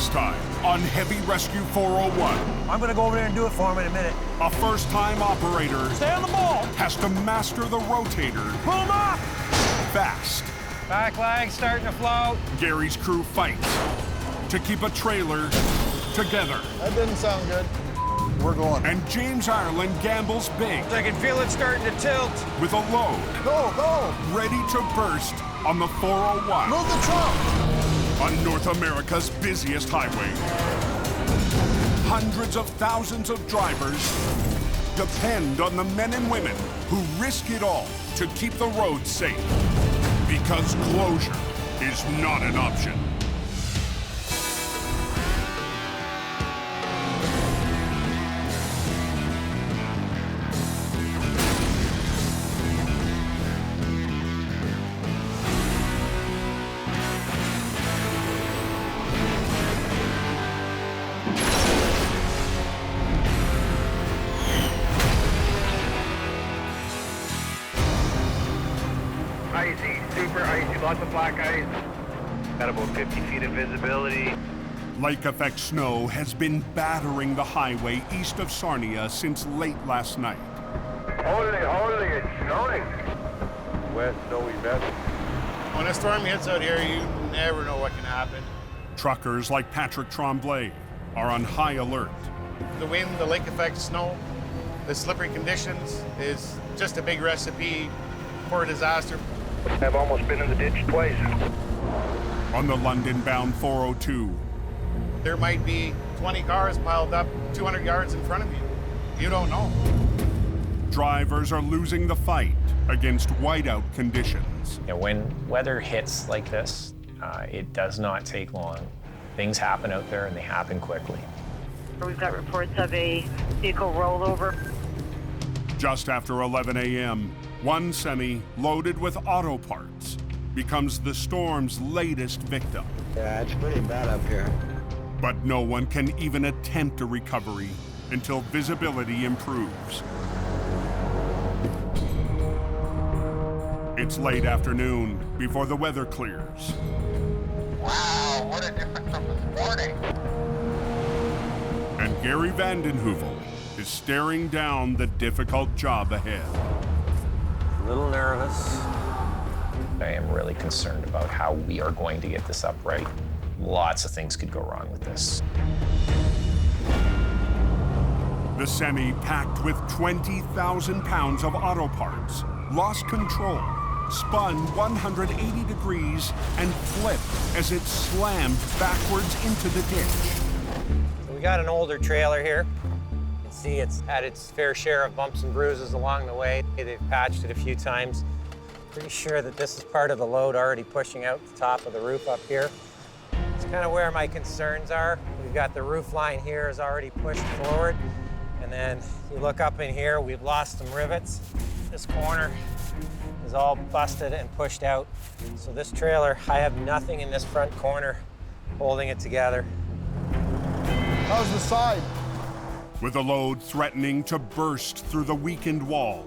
Next time on Heavy Rescue 401. I'm gonna go over there and do it for him in a minute. A first-time operator Stay on the ball! has to master the rotator Pull him up! fast. Back leg starting to float. Gary's crew fights to keep a trailer together. That didn't sound good. We're going. And James Ireland gambles big I can feel it starting to tilt. with a load Go, go! ready to burst on the 401 Move the trunk! on North America's busiest highway. Hundreds of thousands of drivers depend on the men and women who risk it all to keep the roads safe. Because closure is not an option. Icy, super icy, lots of black ice. Got about 50 feet of visibility. Lake effect snow has been battering the highway east of Sarnia since late last night. Holy, it's snowing. West snowy vest. When a storm hits out here, you never know what can happen. Truckers like Patrick Tremblay are on high alert. The wind, the lake effect snow, the slippery conditions is just a big recipe for a disaster. I've almost been in the ditch twice. On the London-bound 402, There might be 20 cars piled up 200 yards in front of you. You don't know. drivers are losing the fight against whiteout conditions. You know, when weather hits like this, it does not take long. Things happen out there and they happen quickly. We've got reports of a vehicle rollover. Just after 11 a.m., one semi loaded with auto parts becomes the storm's latest victim. Yeah, it's pretty bad up here. But no one can even attempt a recovery until visibility improves. It's late afternoon before the weather clears. Wow, what a difference from this morning. And Gary Vandenheuvel is staring down the difficult job ahead. A little nervous. I am really concerned about how we are going to get this up right. Lots of things could go wrong with this. The semi, packed with 20,000 pounds of auto parts, lost control, spun 180 degrees, and flipped as it slammed backwards into the ditch. We got an older trailer here. You can see it's had its fair share of bumps and bruises along the way. They've patched it a few times. Pretty sure that this is part of the load already pushing out the top of the roof up here. It's kind of where my concerns are. We've got the roof line here is already pushed forward. And then you look up in here, we've lost some rivets. This corner is all busted and pushed out. So this trailer, I have nothing in this front corner holding it together. How's the side? With the load threatening to burst through the weakened wall,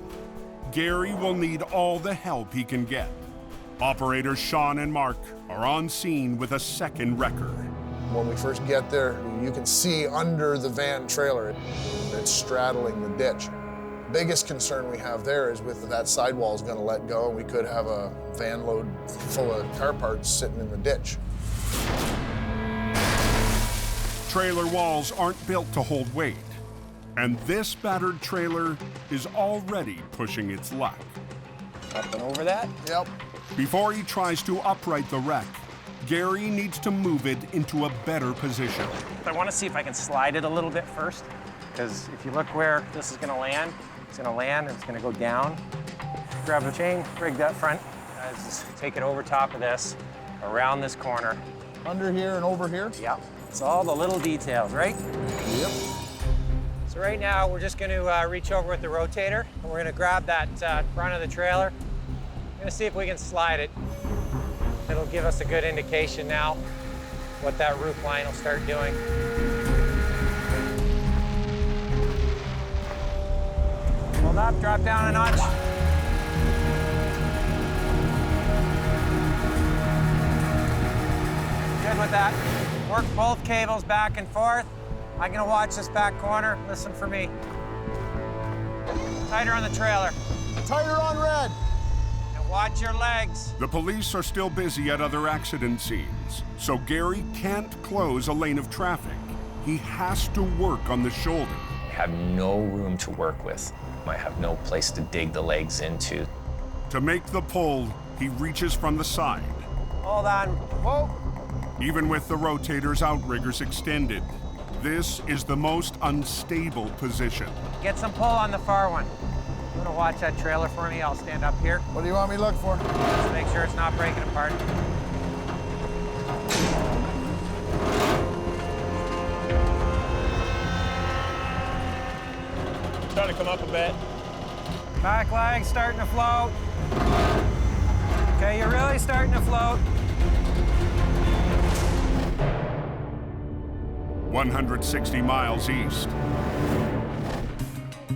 Gary will need all the help he can get. Operators Sean and Mark are on scene with a second wrecker. When we first get there, you can see under the van trailer, it's straddling the ditch. Biggest concern we have there is with that sidewall is going to let go, and we could have a van load full of car parts sitting in the ditch. Trailer walls aren't built to hold weight, and this battered trailer is already pushing its luck. Up and over that. Yep. Before he tries to upright the wreck, Gary needs to move it into a better position. I want to see if I can slide it a little bit first, because if you look where this is going to land, it's going to land and it's going to go down. Grab a chain, rig that front, just take it over top of this, around this corner. Under here and over here? Yep. It's all the little details, right? Yep. So right now, we're just going to reach over with the rotator, and we're going to grab that front of the trailer. We're going to see if we can slide it. It'll give us a good indication now what that roof line will start doing. Hold up, drop down a notch. Good with that. Work both cables back and forth. I'm gonna watch this back corner. Listen for me. Tighter on the trailer. Tighter on red. And watch your legs. The police are still busy at other accident scenes, so Gary can't close a lane of traffic. He has to work on the shoulder. I have no room to work with. I have no place to dig the legs into. To make the pull, he reaches from the side. Hold on. Whoa. Even with the rotator's outriggers extended, this is the most unstable position. Get some pull on the far one. You wanna watch that trailer for me? I'll stand up here. What do you want me to look for? Just make sure it's not breaking apart. Starting to come up a bit. Back leg starting to float. Okay, you're really starting to float. 160 miles east.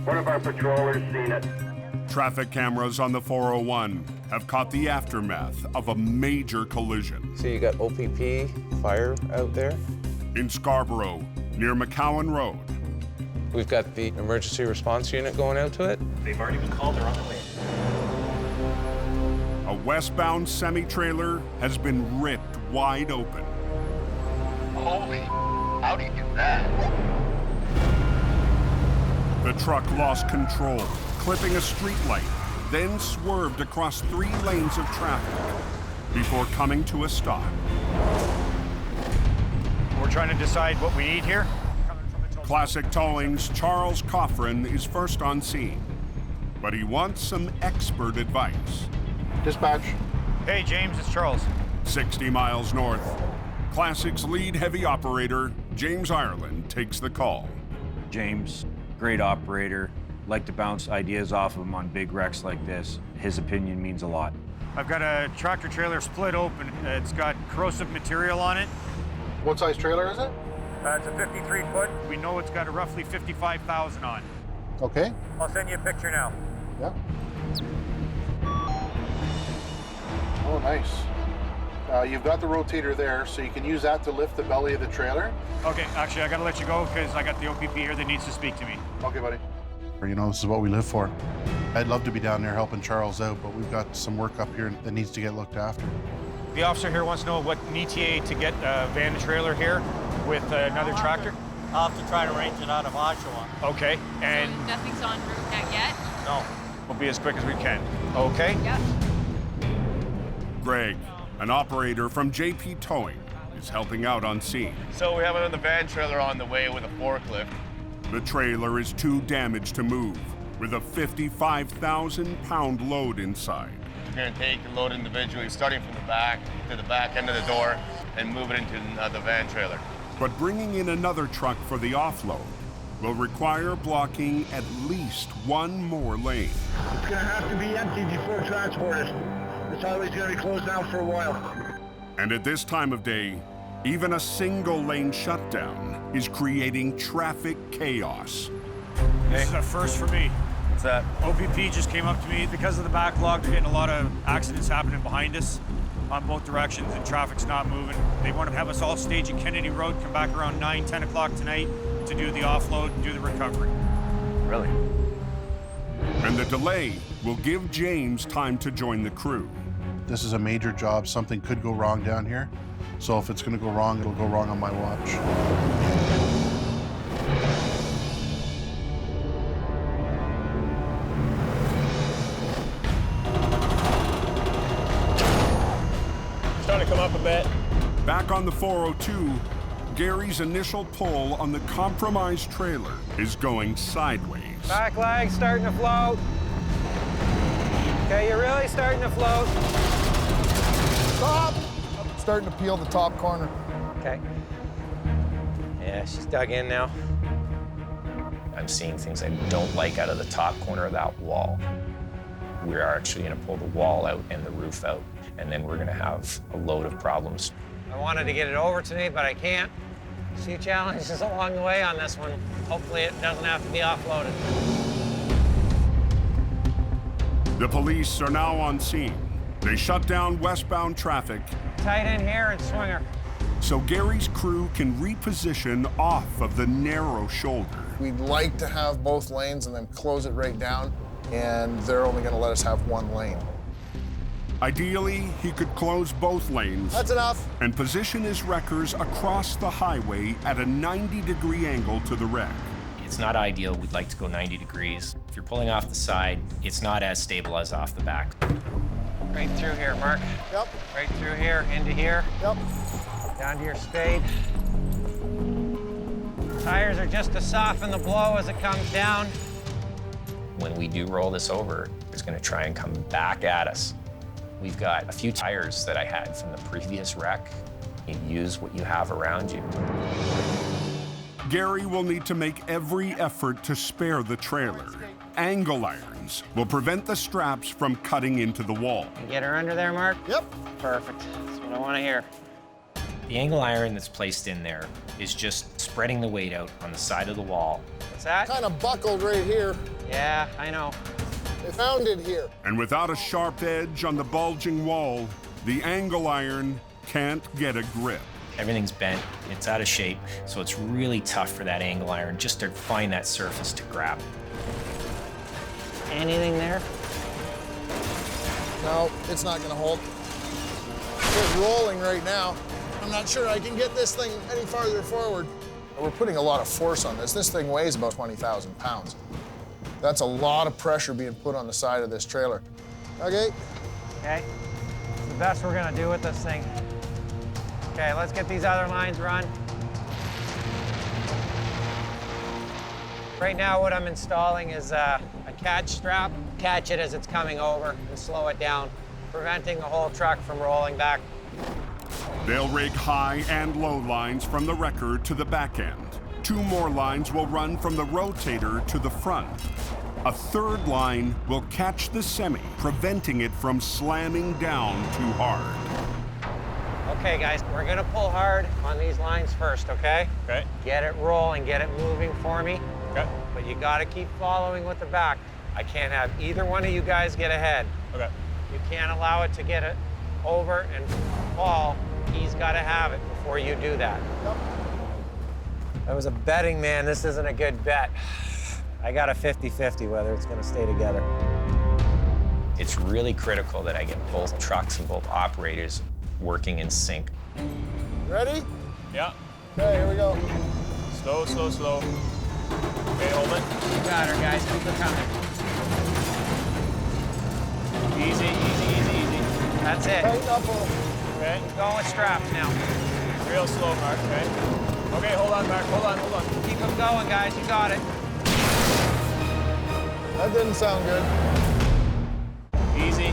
One of our patrollers seen it. Traffic cameras on the 401 have caught the aftermath of a major collision. So you got OPP fire out there? In Scarborough, near McCowan Road. We've got the emergency response unit going out to it. They've already been called, they're on the way. A westbound semi-trailer has been ripped wide open. Holy, how do you do that? The truck lost control, clipping a streetlight, then swerved across 3 lanes of traffic before coming to a stop. We're trying to decide what we need here. Classic Towing's Charles Coffrin is first on scene, but he wants some expert advice. Dispatch. Hey, James, it's Charles. 60 miles north, Classic's lead heavy operator, James Ireland, takes the call. James, great operator. Like to bounce ideas off of him on big wrecks like this. His opinion means a lot. I've got a tractor trailer split open. It's got corrosive material on it. What size trailer is it? It's a 53 foot. We know it's got a roughly 55,000 on. Okay. I'll send you a picture now. Yeah. Oh, nice. You've got the rotator there, so you can use that to lift the belly of the trailer. Okay, actually, I gotta let you go because I got the OPP here that needs to speak to me. Okay, buddy. You know, this is what we live for. I'd love to be down there helping Charles out, but we've got some work up here that needs to get looked after. The officer here wants to know what an ETA to get a van and trailer here with another tractor. I'll have to try to arrange it out of Oshawa. Okay, and So nothing's en route yet? no, we'll be as quick as we can. Okay? Yep. Greg, an operator from JP Towing, is helping out on scene. So we have another van trailer on the way with a forklift. The trailer is too damaged to move, with a 55,000-pound load inside. We're going to take the load individually, starting from the back to the back end of the door, and move it into the van trailer. But bringing in another truck for the offload will require blocking at least one more lane. It's gonna have to be empty before transported. It's always gonna be closed down for a while. And at this time of day, even a single lane shutdown is creating traffic chaos. This is a first for me. What's that? OPP just came up to me. Because of the backlog, they're getting a lot of accidents happening behind us on both directions, and traffic's not moving. They want to have us all stage at Kennedy Road, come back around 9, 10 o'clock tonight to do the offload and do the recovery. Really? And the delay will give James time to join the crew. This is a major job. Something could go wrong down here. So if it's going to go wrong, it'll go wrong on my watch. Starting to come up a bit. Back on the 402, Gary's initial pull on the compromised trailer is going sideways. Back leg starting to float. Okay, you're really starting to float. Stop! Starting to peel the top corner. Okay. Yeah, she's dug in now. I'm seeing things I don't like out of the top corner of that wall. We're actually going to pull the wall out and the roof out, and then we're going to have a load of problems. I wanted to get it over to me, but I can't. See challenges along the way on this one. Hopefully it doesn't have to be offloaded. The police are now on scene. They shut down westbound traffic Tight in here and swinger. so Gary's crew can reposition off of the narrow shoulder. We'd like to have both lanes and then close it right down, and they're only gonna let us have one lane. Ideally, he could close both lanes. That's enough. And position his wreckers across the highway at a 90-degree angle to the wreck. It's not ideal. We'd like to go 90 degrees. If you're pulling off the side, it's not as stable as off the back. Right through here, Mark. Yep. Right through here, into here. Yep. Down to your spade. Tires are just to soften the blow as it comes down. When we do roll this over, it's going to try and come back at us. We've got a few tires that I had from the previous wreck. You use what you have around you. Gary will need to make every effort to spare the trailer. Angle irons will prevent the straps from cutting into the wall. You get her under there, Mark? Yep. Perfect. That's what I want to hear. The angle iron that's placed in there is just spreading the weight out on the side of the wall. What's that? Kind of buckled right here. Yeah, I know. They found it here. And without a sharp edge on the bulging wall, the angle iron can't get a grip. Everything's bent, it's out of shape, so it's really tough for that angle iron just to find that surface to grab. Anything there? No, it's not gonna hold. It's rolling right now. I'm not sure I can get this thing any farther forward. We're putting a lot of force on this. This thing weighs about 20,000 pounds. That's a lot of pressure being put on the side of this trailer. Okay. Okay. It's the best we're gonna do with this thing. Okay, let's get these other lines run. Right now, what I'm installing is a catch strap. Catch it as it's coming over and slow it down, preventing the whole truck from rolling back. They'll rig high and low lines from the wrecker to the back end. 2 more lines will run from the rotator to the front. A 3rd line will catch the semi, preventing it from slamming down too hard. Okay, guys, we're gonna pull hard on these lines first, okay? Okay. Get it rolling, get it moving for me. Okay. But you gotta keep following with the back. I can't have either one of you guys get ahead. Okay. You can't allow it to get it over and fall. He's gotta have it before you do that. Yep. I was a betting man, this isn't a good bet. I got a 50-50 whether it's gonna stay together. It's really critical that I get both trucks and both operators working in sync. Ready? Yeah. Okay, here we go. Slow, slow, slow. Okay, hold it. You got her, guys. Keep her coming. Easy, easy, easy, easy. That's it. Tighten up. Okay. Keep going with straps now. Real slow, Mark, okay? Okay, hold on, Mark, hold on, hold on. Keep them going, guys. You got it. That didn't sound good. Easy,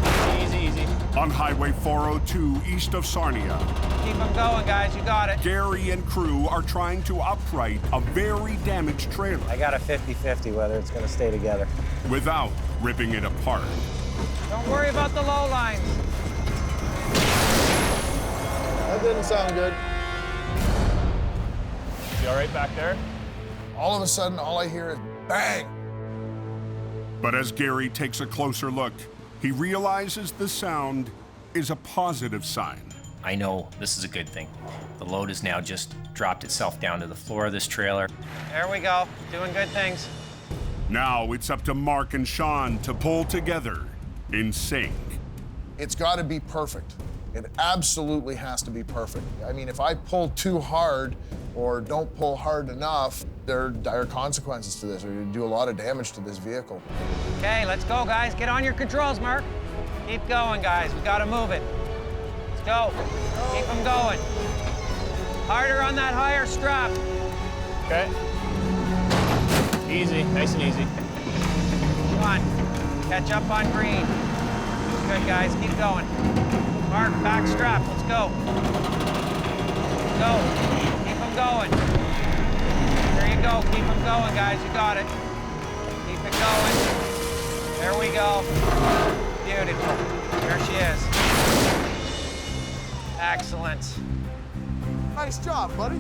easy, easy, easy. On Highway 402 east of Sarnia, Keep them going, guys. You got it. Gary and crew are trying to upright a very damaged trailer I got a 50-50 whether it's gonna stay together. without ripping it apart. Don't worry about the low lines. That didn't sound good. You all right back there? All of a sudden, all I hear is bang. But as Gary takes a closer look, he realizes the sound is a positive sign. I know this is a good thing. The load has now just dropped itself down to the floor of this trailer. There we go. Doing good things. Now it's up to Mark and Sean to pull together in sync. It's got to be perfect. It absolutely has to be perfect. I mean, if I pull too hard or don't pull hard enough, there are dire consequences to this, or you do a lot of damage to this vehicle. Okay, let's go, guys. Get on your controls, Mark. Keep going, guys. We gotta move it. Let's go. Keep them going. Harder on that higher strap. Okay. Easy, nice and easy. Come on. Catch up on green. Good, guys. Keep going. Mark, back strap. Let's go. Go. Keep them going. There you go. Keep them going, guys. You got it. Keep it going. There we go. Beautiful. There she is. Excellent. Nice job, buddy.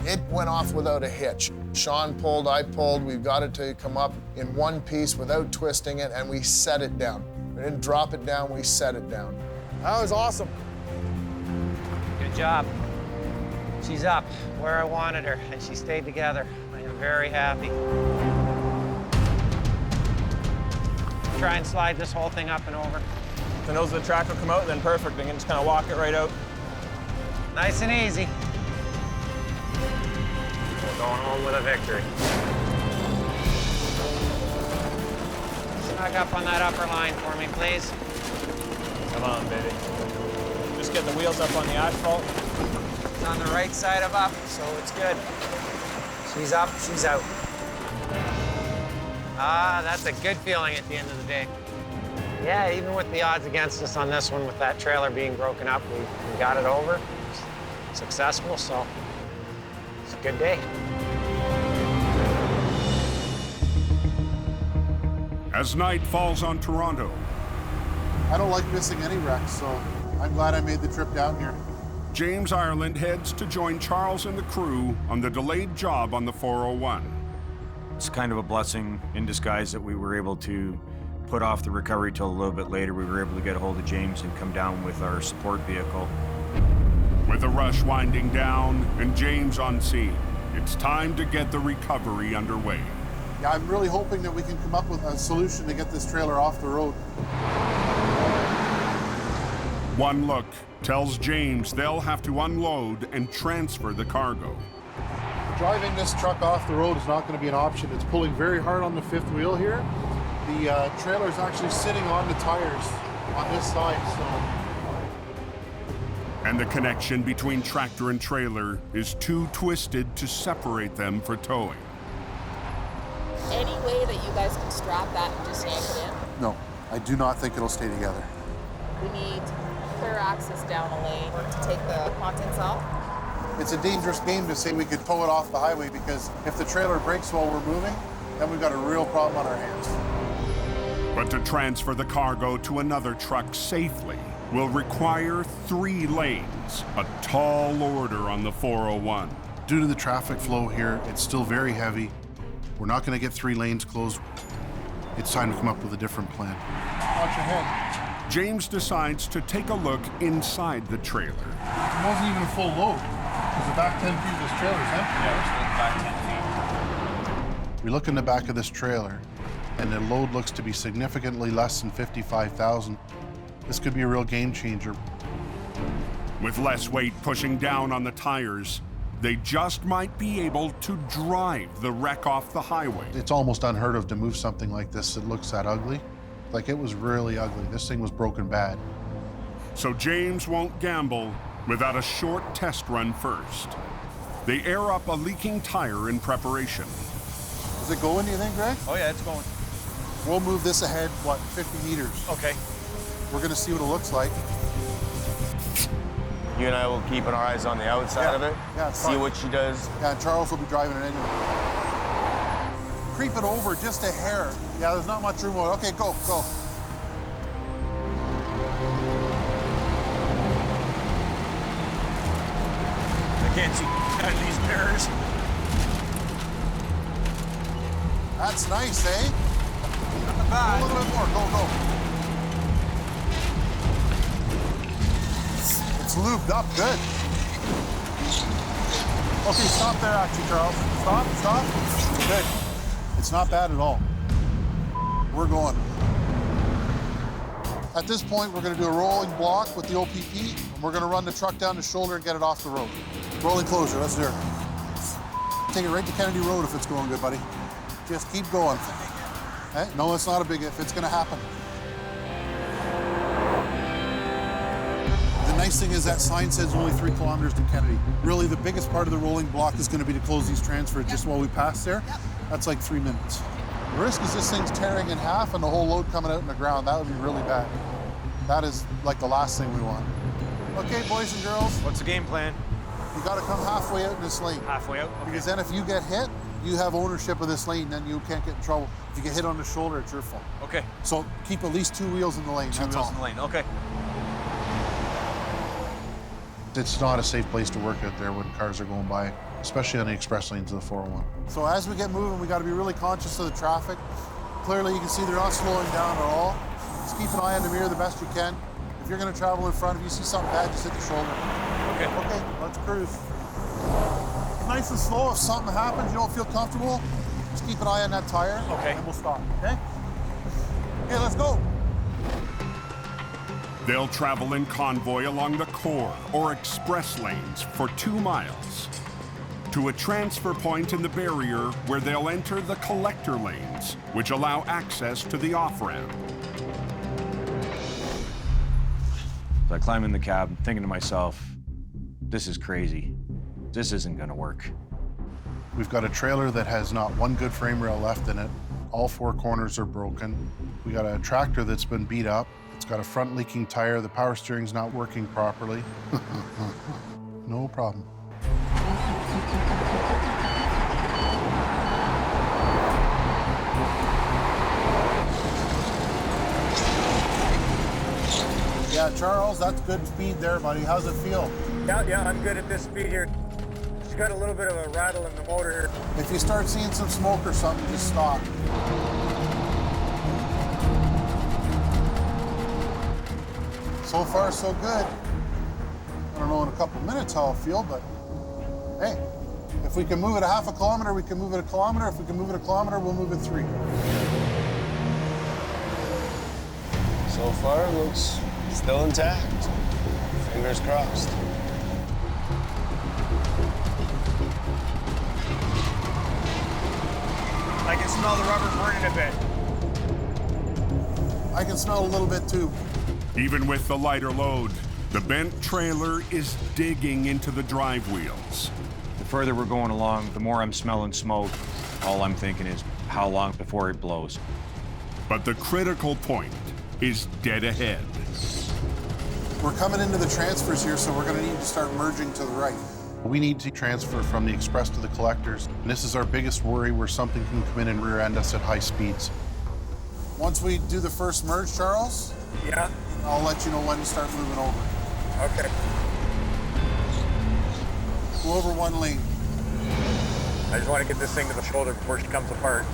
It went off without a hitch. Sean pulled, I pulled. We've got it to come up in one piece without twisting it, and we set it down. We didn't drop it down, we set it down. That was awesome. Good job. She's up where I wanted her, and she stayed together. I am very happy. Try and slide this whole thing up and over. The nose of the track will come out, then perfect. I can just kind of walk it right out. Nice and easy. We're going home with a victory. Snug up on that upper line for me, please. Come on, baby. Just get the wheels up on the asphalt. It's on the right side of up, so it's good. She's up, she's out. Ah, that's a good feeling at the end of the day. Yeah, even with the odds against us on this one, with that trailer being broken up, we got it over. Successful, so it's a good day. As night falls on Toronto, I don't like missing any wrecks, so I'm glad I made the trip down here. James Ireland heads to join Charles and the crew on the delayed job on the 401. It's kind of a blessing in disguise that we were able to put off the recovery till a little bit later. We were able to get a hold of James and come down with our support vehicle. With the rush winding down and James on scene, it's time to get the recovery underway. Yeah, I'm really hoping that we can come up with a solution to get this trailer off the road. One look tells James they'll have to unload and transfer the cargo. Driving this truck off the road is not going to be an option. It's pulling very hard on the fifth wheel here. The trailer is actually sitting on the tires on this side, so. And the connection between tractor and trailer is too twisted to separate them for towing. Any way that you guys can strap that and just yank it in? No, I do not think it'll stay together. We need clear access down a lane to take the contents off. It's a dangerous game to say we could tow it off the highway, because if the trailer breaks while we're moving, then we've got a real problem on our hands. But to transfer the cargo to another truck safely will require 3 lanes, a tall order on the 401. Due to the traffic flow here, it's still very heavy. We're not going to get 3 lanes closed. It's time to come up with a different plan. Watch your head. James decides to take a look inside the trailer. It wasn't even a full load. Because the back 10 feet of this trailer is empty. Yeah, we're still back 10 feet. We look in the back of this trailer, and the load looks to be significantly less than 55,000. This could be a real game changer. With less weight pushing down on the tires, they just might be able to drive the wreck off the highway. It's almost unheard of to move something like this that looks that ugly. Like, it was really ugly. This thing was broken bad. So James won't gamble without a short test run first. They air up a leaking tire in preparation. Is it going, do you think, Greg? Oh yeah, it's going. We'll move this ahead, 50 meters? Okay. We're gonna see what it looks like. You and I will keep our eyes on the outside of it. Yeah, see what she does. Yeah, and Charles will be driving it anyway. Creep it over just a hair. Yeah, there's not much room. Okay, go. I can't see out of these mirrors. That's nice, eh? Not bad. A little bit more. Go. It's lubed up good. Okay, stop there, actually, Charles. Stop. Good. It's not bad at all. We're going. At this point, we're going to do a rolling block with the OPP, and we're going to run the truck down the shoulder and get it off the road. Rolling closure, let's do it. Take it right to Kennedy Road if it's going good, buddy. Just keep going. Hey, no, it's not a big if. It's going to happen. The nice thing is that sign says only 3 kilometers to Kennedy. Really, the biggest part of the rolling block is going to be to close these transfers just while we pass there. That's like 3 minutes. The risk is this thing's tearing in half and the whole load coming out in the ground. That would be really bad. That is like the last thing we want. Okay, boys and girls. What's the game plan? You got to come halfway out in this lane. Halfway out? Okay. Because then if you get hit, you have ownership of this lane, then you can't get in trouble. If you get hit on the shoulder, it's your fault. Okay. So keep at least 2 wheels in the lane. Two wheels in the lane, okay. It's not a safe place to work out there when cars are going by, especially on the express lanes of the 401. So as we get moving, we got to be really conscious of the traffic. Clearly, you can see they're not slowing down at all. Just keep an eye on the mirror the best you can. If you're going to travel in front, if you see something bad, just hit the shoulder. Okay. Okay, let's cruise. nice and slow. If something happens, you don't feel comfortable, just keep an eye on that tire. Okay. And we'll stop, okay? Okay, let's go. They'll travel in convoy along the core or express lanes for 2 miles to a transfer point in the barrier where they'll enter the collector lanes, which allow access to the off-ramp. So I climb in the cab, thinking to myself, this is crazy. This isn't gonna work. We've got a trailer that has not one good frame rail left in it. All 4 corners are broken. We got a tractor that's been beat up. It's got a front leaking tire. The power steering's not working properly. No problem. Yeah, Charles, that's good speed there, buddy. How's it feel? Yeah, I'm good at this speed here. Just got a little bit of a rattle in the motor here. If you start seeing some smoke or something, just stop. So far, so good. I don't know in a couple minutes how I'll feel, but hey, if we can move it a half a kilometer, we can move it a kilometer. If we can move it a kilometer, we'll move it 3. So far, it looks still intact. Fingers crossed. I can smell the rubber burning a bit. I can smell a little bit too. Even with the lighter load, the bent trailer is digging into the drive wheels. The further we're going along, the more I'm smelling smoke. All I'm thinking is, how long before it blows? But the critical point is dead ahead. We're coming into the transfers here, so we're gonna need to start merging to the right. We need to transfer from the express to the collectors. And this is our biggest worry, where something can come in and rear end us at high speeds. Once we do the first merge, Charles, Yeah? I'll let you know when to start moving over. Okay. Go over 1 lane. I just want to get this thing to the shoulder before she comes apart.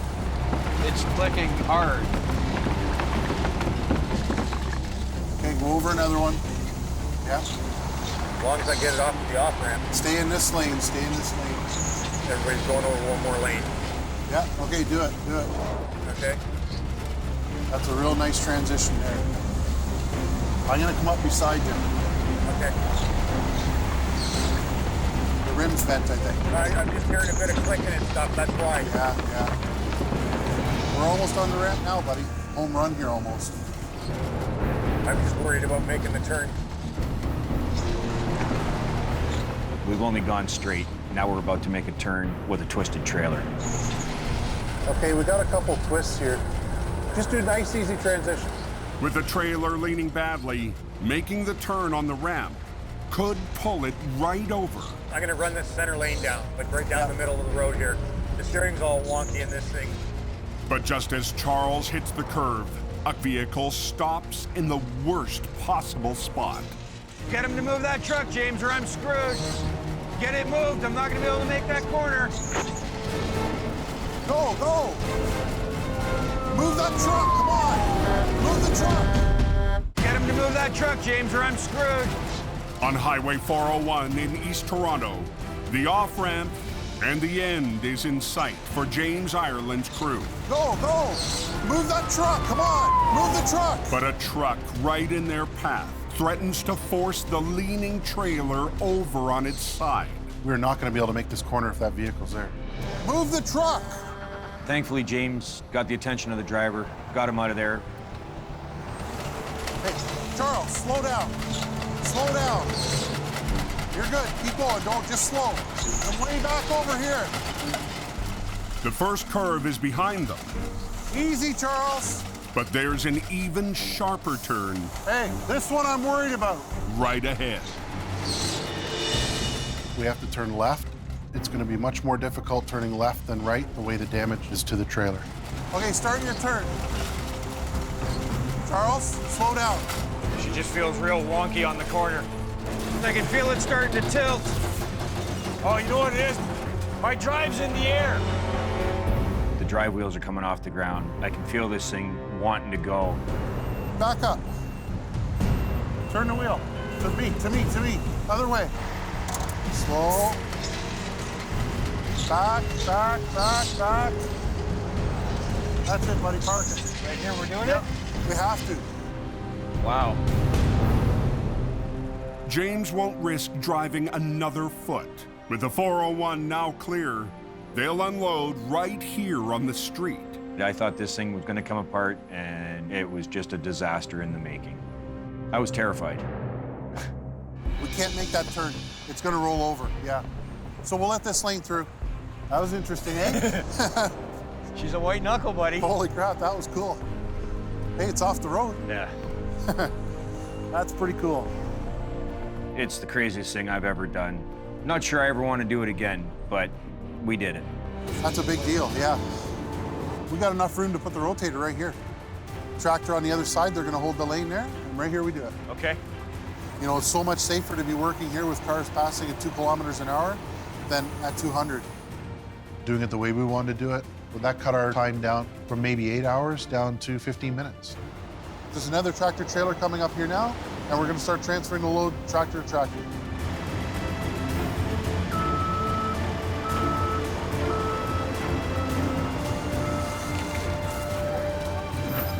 It's clicking hard. Okay, go over another one. Yeah. As long as I get it off to the off-ramp. Stay in this lane, stay in this lane. Everybody's going over 1 more lane. Yeah, okay, do it, do it. Okay. That's a real nice transition there. I'm gonna come up beside you. Okay. The rim's bent, I think. I'm just hearing a bit of clicking and stuff, that's why. Yeah, yeah. We're almost on the ramp now, buddy. Home run here almost. I'm just worried about making the turn. We've only gone straight. Now we're about to make a turn with a twisted trailer. Okay, we got a couple twists here. Just do a nice, easy transition. With the trailer leaning badly, making the turn on the ramp could pull it right over. I'm gonna run this center lane down, like right down the middle of the road here. The steering's all wonky in this thing. But just as Charles hits the curve, a vehicle stops in the worst possible spot. Get him to move that truck, James, or I'm screwed. Get it moved. I'm not going to be able to make that corner. Go, go! Move that truck, come on! Move the truck! Get him to move that truck, James, or I'm screwed. On Highway 401 in East Toronto, the off-ramp and the end is in sight for James Ireland's crew. Go, go! Move that truck, come on! Move the truck! But a truck right in their path threatens to force the leaning trailer over on its side. We're not going to be able to make this corner if that vehicle's there. Move the truck! Thankfully, James got the attention of the driver, got him out of there. Hey, Charles, slow down. Slow down. You're good. Keep going. Don't just slow. I'm way back over here. The first curve is behind them. Easy, Charles. But there's an even sharper turn. Hey, this one I'm worried about. Right ahead. We have to turn left. It's going to be much more difficult turning left than right, the way the damage is to the trailer. Okay, start your turn. Charles, slow down. She just feels real wonky on the corner. I can feel it starting to tilt. Oh, you know what it is? My drive's in the air. The drive wheels are coming off the ground. I can feel this thing wanting to go. Back up. Turn the wheel. To me, to me, to me. Other way. Slow. Back, back, back, back. That's it, buddy, park it. Right here, we're doing it? We have to. Wow. James won't risk driving another foot. With the 401 now clear, they'll unload right here on the street. I thought this thing was going to come apart, and it was just a disaster in the making. I was terrified. We can't make that turn. It's gonna roll over, yeah. So we'll let this lane through. That was interesting, eh? She's a white knuckle, buddy. Holy crap, that was cool. Hey, it's off the road. Yeah. That's pretty cool. It's the craziest thing I've ever done. Not sure I ever want to do it again, but we did it. That's a big deal, yeah. We got enough room to put the rotator right here. Tractor on the other side, they're gonna hold the lane there, and right here we do it. Okay. You know, it's so much safer to be working here with cars passing at 2 kilometers an hour than at 200. Doing it the way we wanted to do it, would that cut our time down from maybe 8 hours down to 15 minutes? There's another tractor trailer coming up here now, and we're gonna start transferring the load tractor to tractor.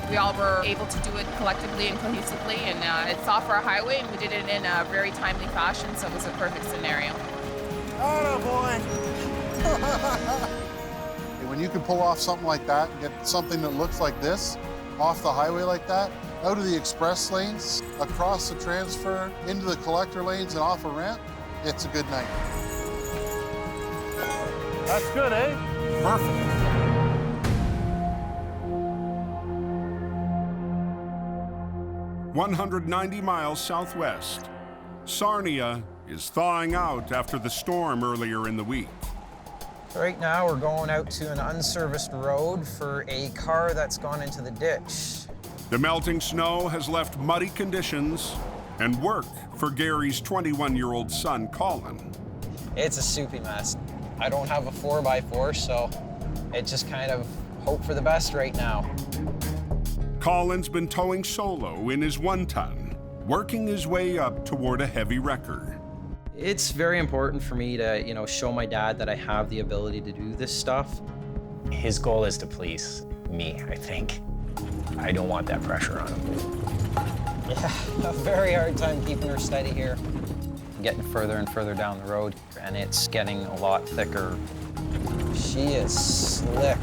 We all were able to do it collectively and cohesively, and it's off our highway, and we did it in a very timely fashion, so it was a perfect scenario. Oh boy! When you can pull off something like that and get something that looks like this off the highway like that, out of the express lanes, across the transfer, into the collector lanes and off a ramp, it's a good night. That's good, eh? Perfect. "190 miles southwest, Sarnia is thawing out after the storm earlier in the week. Right now, we're going out to an unserviced road for a car that's gone into the ditch. The melting snow has left muddy conditions and work for Gary's 21-year-old son, Colin. It's a soupy mess. I don't have a 4x4, so it just kind of hope for the best right now. Colin's been towing solo in his 1-ton, working his way up toward a heavy wrecker. It's very important for me to, show my dad that I have the ability to do this stuff. His goal is to please me, I think. I don't want that pressure on him. Yeah, a very hard time keeping her steady here. I'm getting further and further down the road, and it's getting a lot thicker. She is slick.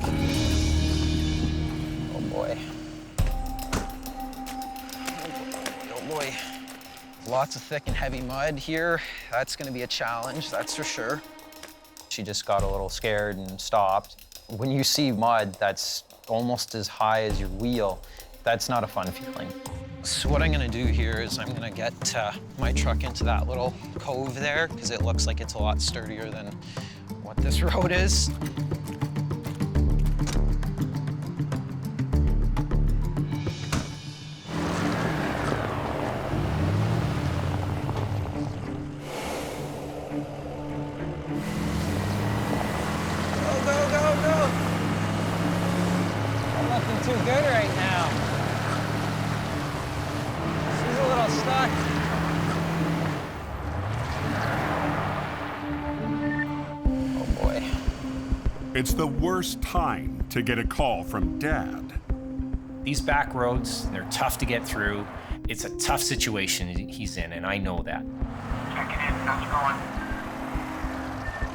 Oh boy. Oh boy. Lots of thick and heavy mud here. That's gonna be a challenge, that's for sure. She just got a little scared and stopped. When you see mud that's almost as high as your wheel, that's not a fun feeling. So what I'm gonna do here is I'm gonna get my truck into that little cove there, because it looks like it's a lot sturdier than what this road is. Too good right now. She's a little stuck. Oh boy. It's the worst time to get a call from Dad. These back roads, they're tough to get through. It's a tough situation he's in, and I know that. Checking in, how's it going?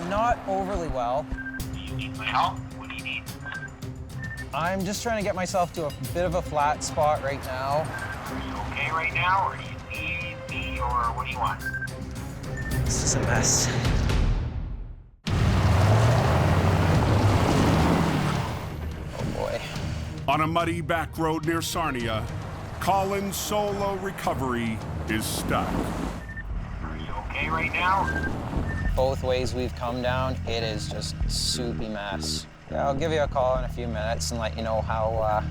Not overly well. Do you need my help? What do you need? I'm just trying to get myself to a bit of a flat spot right now. Are you okay right now, or do you need me, or what do you want? This is a mess. Oh boy. On a muddy back road near Sarnia, Colin's solo recovery is stuck. Are you okay right now? Both ways we've come down, it is just a soupy mess. Yeah, I'll give you a call in a few minutes and let you know how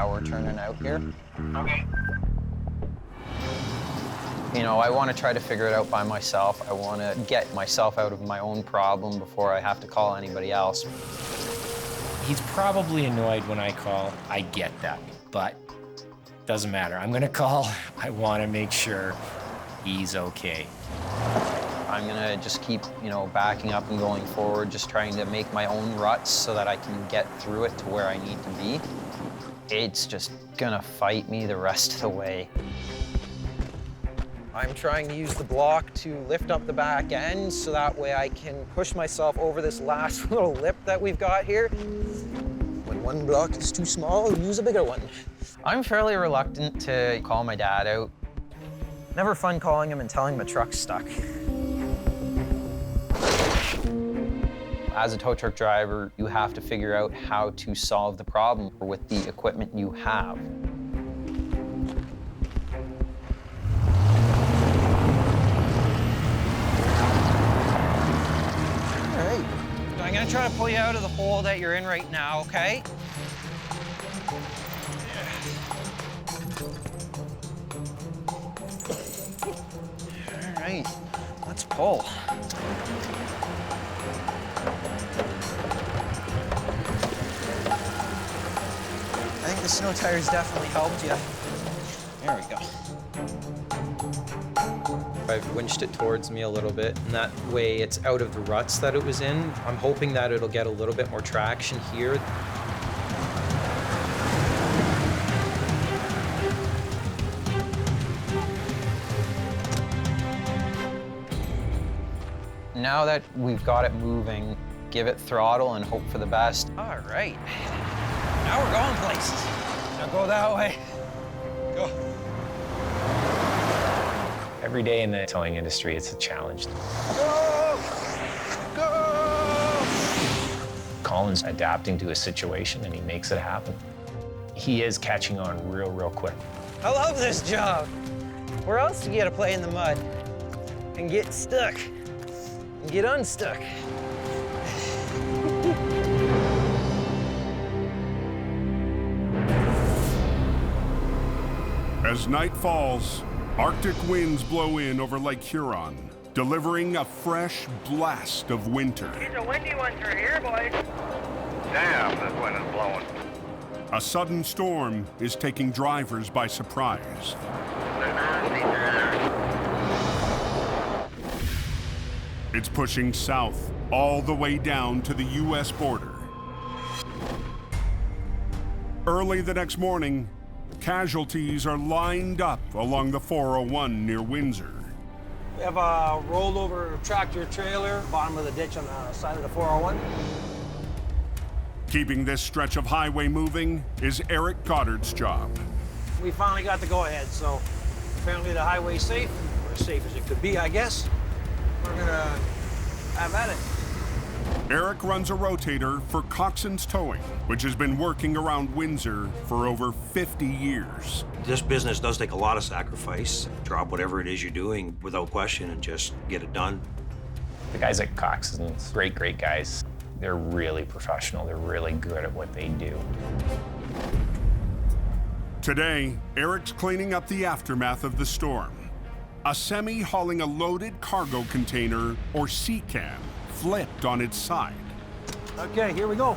we're turning out here. Okay. I want to try to figure it out by myself. I want to get myself out of my own problem before I have to call anybody else. He's probably annoyed when I call. I get that, but doesn't matter. I'm gonna call. I want to make sure he's okay. I'm gonna just keep, backing up and going forward, just trying to make my own ruts so that I can get through it to where I need to be. It's just gonna fight me the rest of the way. I'm trying to use the block to lift up the back end so that way I can push myself over this last little lip that we've got here. When one block is too small, use a bigger one. I'm fairly reluctant to call my dad out. Never fun calling him and telling him a truck's stuck. As a tow truck driver, you have to figure out how to solve the problem with the equipment you have. All right, I'm gonna try to pull you out of the hole that you're in right now, okay? All right, let's pull. I think the snow tires definitely helped you. There we go. I've winched it towards me a little bit, and that way it's out of the ruts that it was in. I'm hoping that it'll get a little bit more traction here. Now that we've got it moving, give it throttle and hope for the best. All right. Now we're going places. Now go that way. Go. Every day in the towing industry, it's a challenge. Go! Go! Colin's adapting to a situation, and he makes it happen. He is catching on real quick. I love this job. Where else do you get to play in the mud and get stuck and get unstuck? As night falls, Arctic winds blow in over Lake Huron, delivering a fresh blast of winter. These are windy ones right here, boys. Damn, this wind is blowing. A sudden storm is taking drivers by surprise. It's pushing south all the way down to the U.S. border. Early the next morning, casualties are lined up along the 401 near Windsor. We have a rolled over tractor trailer, bottom of the ditch on the side of the 401. Keeping this stretch of highway moving is Eric Goddard's job. We finally got the go-ahead, so apparently the highway's safe, or as safe as it could be, I guess. We're gonna have at it. Eric runs a rotator for Coxon's Towing, which has been working around Windsor for over 50 years. This business does take a lot of sacrifice. Drop whatever it is you're doing without question and just get it done. The guys at Coxon's, great guys. They're really professional. They're really good at what they do. Today, Eric's cleaning up the aftermath of the storm. A semi hauling a loaded cargo container, or sea can, flipped on its side. Okay, here we go.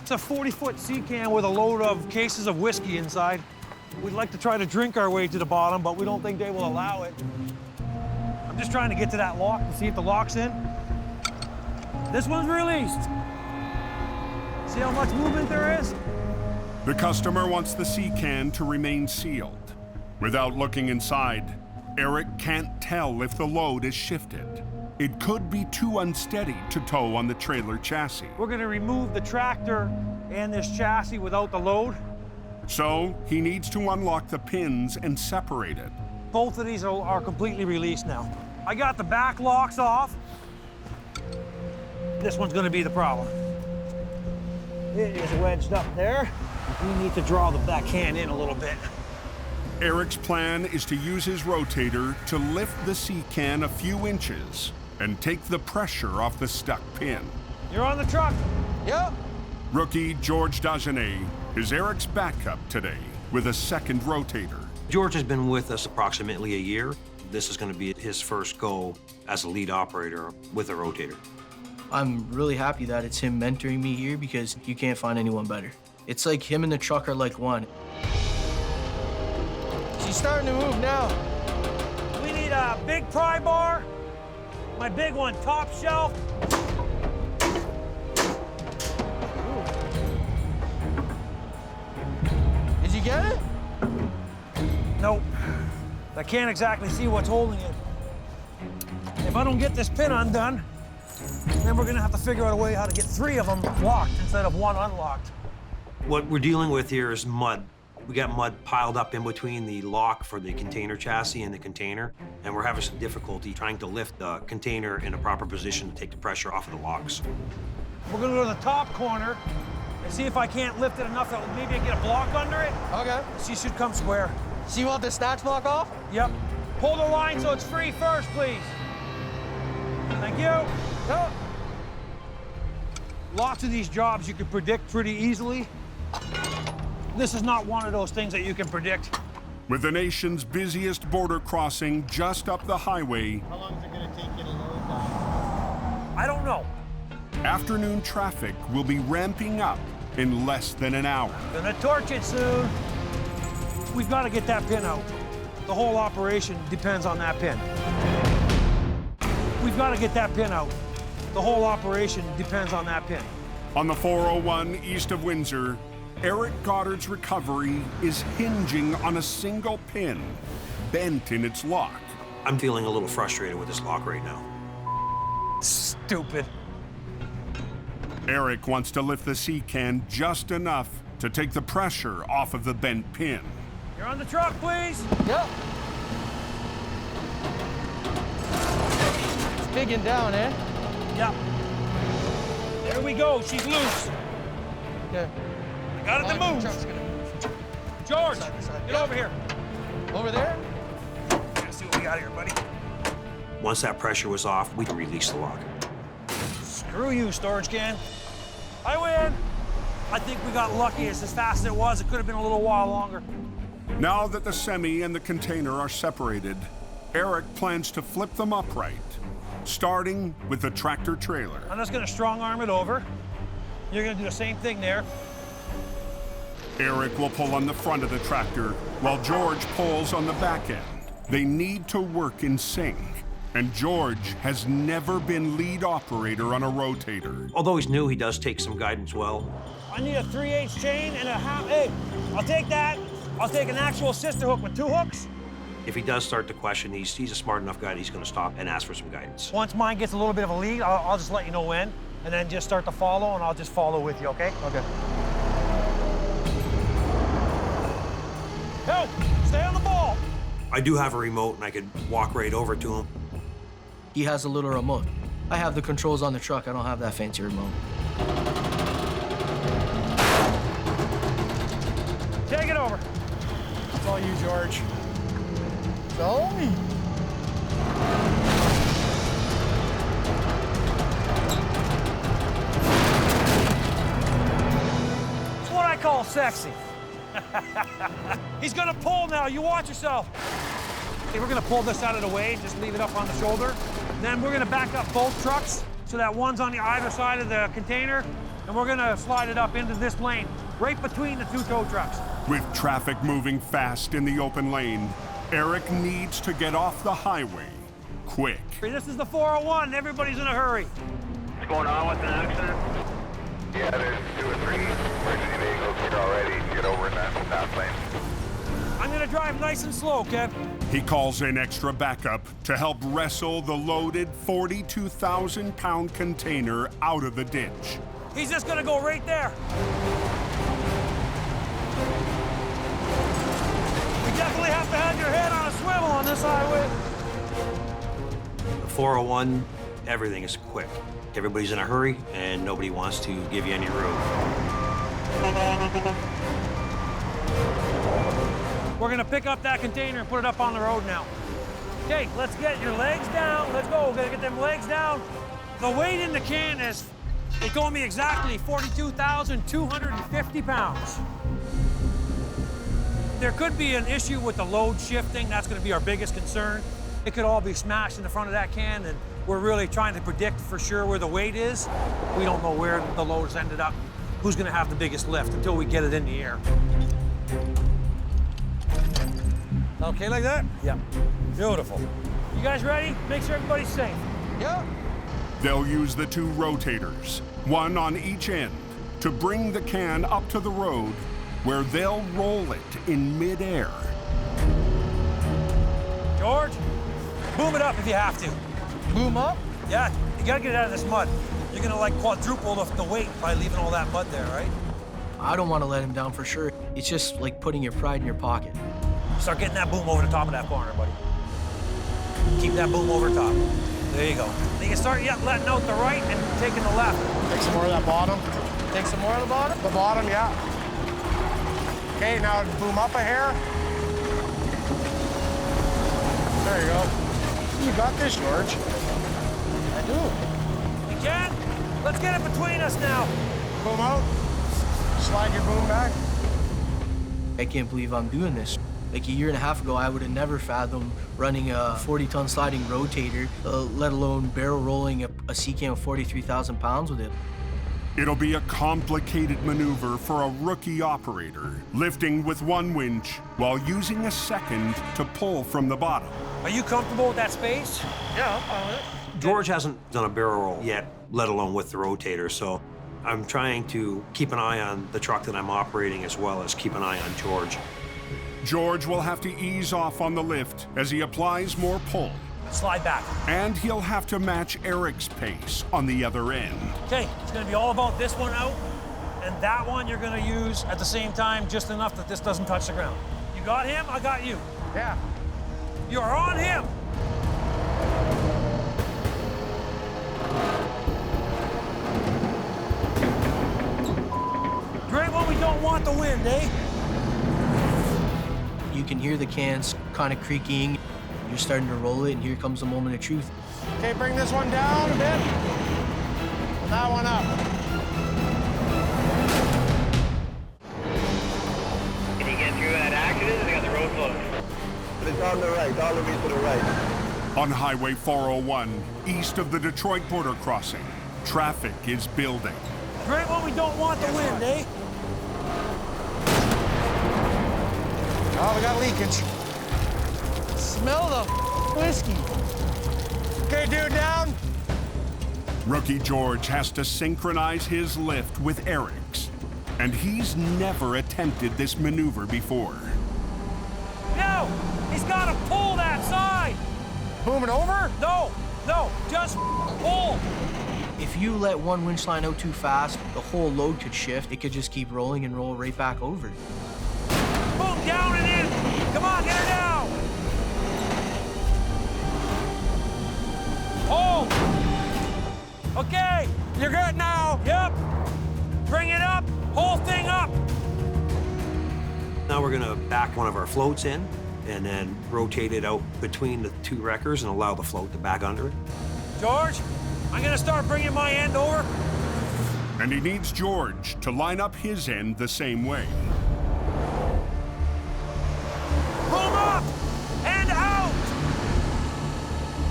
It's a 40-foot sea can with a load of cases of whiskey inside. We'd like to try to drink our way to the bottom, but we don't think they will allow it. I'm just trying to get to that lock to see if the lock's in. This one's released. See how much movement there is? The customer wants the sea can to remain sealed. Without looking inside, Eric can't tell if the load is shifted. It could be too unsteady to tow on the trailer chassis. We're gonna remove the tractor and this chassis without the load. So he needs to unlock the pins and separate it. Both of these are completely released now. I got the back locks off. This one's gonna be the problem. It is wedged up there. We need to draw the back can in a little bit. Eric's plan is to use his rotator to lift the sea can a few inches and take the pressure off the stuck pin. You're on the truck. Yep. Rookie George Dagenet is Eric's backup today with a second rotator. George has been with us approximately a year. This is going to be his first go as a lead operator with a rotator. I'm really happy that it's him mentoring me here because you can't find anyone better. It's like him and the truck are like one. She's starting to move now. We need a big pry bar. My big one, top shelf. Did you get it? Nope. I can't exactly see what's holding it. If I don't get this pin undone, then we're gonna have to figure out a way how to get 3 of them locked instead of 1 unlocked. What we're dealing with here is mud. We got mud piled up in between the lock for the container chassis and the container, and we're having some difficulty trying to lift the container in a proper position to take the pressure off of the locks. We're gonna go to the top corner and see if I can't lift it enough that maybe I get a block under it. Okay. She should come square. So you want the snatch block off? Yep. Pull the line so it's free first, please. Thank you. Go. Lots of these jobs you can predict pretty easily. This is not one of those things that you can predict. With the nation's busiest border crossing just up the highway, How long is it going to take you to load that? I don't know. afternoon traffic will be ramping up in less than an hour. Gonna torch it soon. We've got to get that pin out. The whole operation depends on that pin. We've got to get that pin out. The whole operation depends on that pin. On the 401 east of Windsor, Eric Goddard's recovery is hinging on a single pin, bent in its lock. I'm feeling a little frustrated with this lock right now. Stupid. Eric wants to lift the sea can just enough to take the pressure off of the bent pin. You're on the truck, please. Yep. It's digging down, eh? Yep. There we go. She's loose. Okay. I got it to move. George, get over here. Over there? Let's see what we got here, buddy. Once that pressure was off, we can release the lock. Screw you, storage can. I win. I think we got lucky. It's as fast as it was. It could have been a little while longer. Now that the semi and the container are separated, Eric plans to flip them upright, starting with the tractor trailer. I'm just gonna strong arm it over. You're gonna do the same thing there. Eric will pull on the front of the tractor while George pulls on the back end. They need to work in sync, and George has never been lead operator on a rotator. Although he's new, he does take some guidance well. I need a 3/8 chain and a half. Hey, I'll take that. I'll take an actual sister hook with 2 hooks. If he does start to question, he's a smart enough guy that he's going to stop and ask for some guidance. Once mine gets a little bit of a lead, I'll just let you know when, and then just start to follow, and I'll just follow with you, okay? Okay. Help! Stay on the ball! I do have a remote, and I could walk right over to him. He has a little remote. I have the controls on the truck. I don't have that fancy remote. Take it over. It's all you, George. It's all me. It's what I call sexy. He's gonna pull now. You watch yourself. Okay, we're gonna pull this out of the way, just leave it up on the shoulder. Then we're gonna back up both trucks so that one's on the either side of the container, and we're gonna slide it up into this lane, right between the 2 tow trucks. With traffic moving fast in the open lane, Eric needs to get off the highway quick. This is the 401. Everybody's in a hurry. What's going on with the accident? Yeah, there's 2 or 3 emergency vehicles here already. Get over in that lane. I'm gonna drive nice and slow, Kev. He calls in extra backup to help wrestle the loaded 42,000-pound container out of the ditch. He's just gonna go right there. You definitely have to have your head on a swivel on this highway. The 401, everything is quick. Everybody's in a hurry, and nobody wants to give you any room. We're gonna pick up that container and put it up on the road now. Okay, let's get your legs down. Let's go. We're gonna get them legs down. The weight in the can is, they told me exactly 42,250 pounds. There could be an issue with the load shifting. That's gonna be our biggest concern. It could all be smashed in the front of that can, and we're really trying to predict for sure where the weight is. We don't know where the load's ended up, who's gonna have the biggest lift until we get it in the air. That Okay like that? Yeah. Beautiful. You guys ready? Make sure everybody's safe. Yeah. They'll use the 2 rotators, one on each end, to bring the can up to the road where they'll roll it in midair. George, boom it up if you have to. Boom up? Yeah, you gotta get it out of this mud. You're gonna like quadruple the weight by leaving all that mud there, right? I don't want to let him down for sure. It's just like putting your pride in your pocket. Start getting that boom over the top of that corner, buddy. Keep that boom over top. There you go. Then you can start letting out the right and taking the left. Take some more of that bottom. Take some more of the bottom? The bottom, yeah. Okay, now boom up a hair. There you go. You got this, George. I do. You can? Let's get it between us now. Boom out. Slide your boom back. I can't believe I'm doing this. Like a year and a half ago, I would have never fathomed running a 40-ton sliding rotator, let alone barrel rolling a sea can of 43,000 pounds with it. It'll be a complicated maneuver for a rookie operator, lifting with 1 winch while using a second to pull from the bottom. Are you comfortable with that space? Yeah, I'm fine with it. George hasn't done a barrel roll yet, let alone with the rotator, so I'm trying to keep an eye on the truck that I'm operating as well as keep an eye on George. George will have to ease off on the lift as he applies more pull. Slide back. And he'll have to match Eric's pace on the other end. Okay, it's gonna be all about this one out, and that one you're gonna use at the same time, just enough that this doesn't touch the ground. You got him, I got you. Yeah. You're on him. Great when we don't want the wind, eh? You can hear the cans kind of creaking. You're starting to roll it, and here comes the moment of truth. Okay, bring this one down a bit. And that one up. Can you get through that accident? They got the road closed. It's on the right, all the way to the right. On Highway 401, east of the Detroit border crossing, traffic is building. Great when we don't want the wind, eh? Oh, we got leakage. Smell the whiskey. Okay, dude, down. Rookie George has to synchronize his lift with Eric's, and he's never attempted this maneuver before. No, he's got to pull that side. Boom it over? No, just pull. If you let one winch line out too fast, the whole load could shift. It could just keep rolling and roll right back over. Boom, down and in. Come on, get her down. Hold. Okay, you're good now. Yep. Bring it up, whole thing up. Now we're gonna back one of our floats in and then rotate it out between the 2 wreckers and allow the float to back under it. George, I'm gonna start bringing my end over. And he needs George to line up his end the same way. Boom up and out.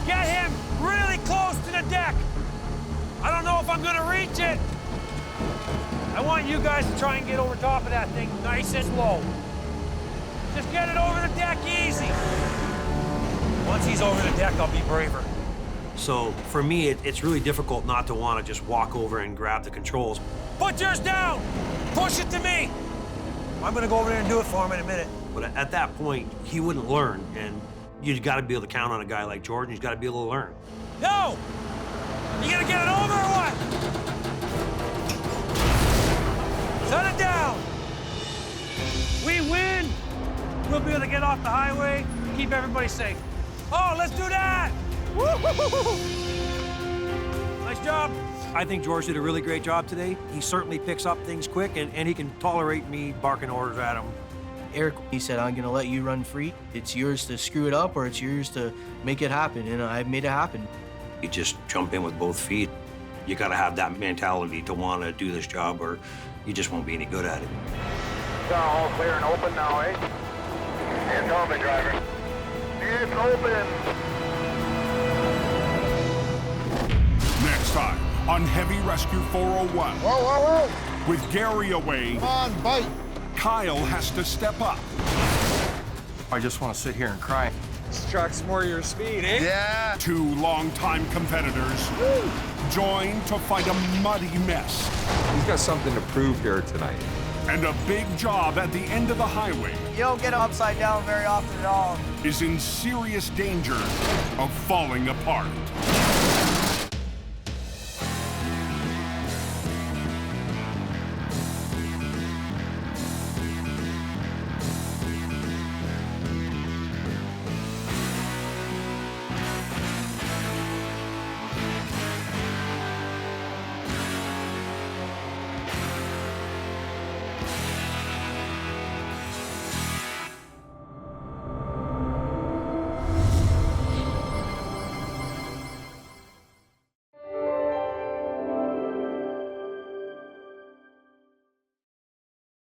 Get him really close to the deck. I don't know if I'm gonna reach it. I want you guys to try and get over top of that thing nice and slow. Just get it over the deck easy. Once he's over the deck, I'll be braver. So for me, it's really difficult not to want to just walk over and grab the controls. Put yours down. Push it to me. I'm gonna go over there and do it for him in a minute. But at that point, he wouldn't learn, and you've got to be able to count on a guy like George, and he's got to be able to learn. No! You gonna get it over or what? Set it down. We win. We'll be able to get off the highway and keep everybody safe. Oh, let's do that! Woo-hoo-hoo-hoo. Nice job. I think George did a really great job today. He certainly picks up things quick, and he can tolerate me barking orders at him. Eric, he said, I'm gonna let you run free. It's yours to screw it up or it's yours to make it happen, and I've made it happen. You just jump in with both feet. You gotta have that mentality to want to do this job, or you just won't be any good at it. All clear and open now, eh? It's open, driver. It's open. Next time on Heavy Rescue 401. Whoa, whoa, whoa. With Gary away, Come on, bite. Kyle has to step up. I just want to sit here and cry. This truck's more your speed, eh? Yeah. Two longtime competitors join to fight a muddy mess. He's got something to prove here tonight. And a big job at the end of the highway You don't get upside down very often at all. is in serious danger of falling apart.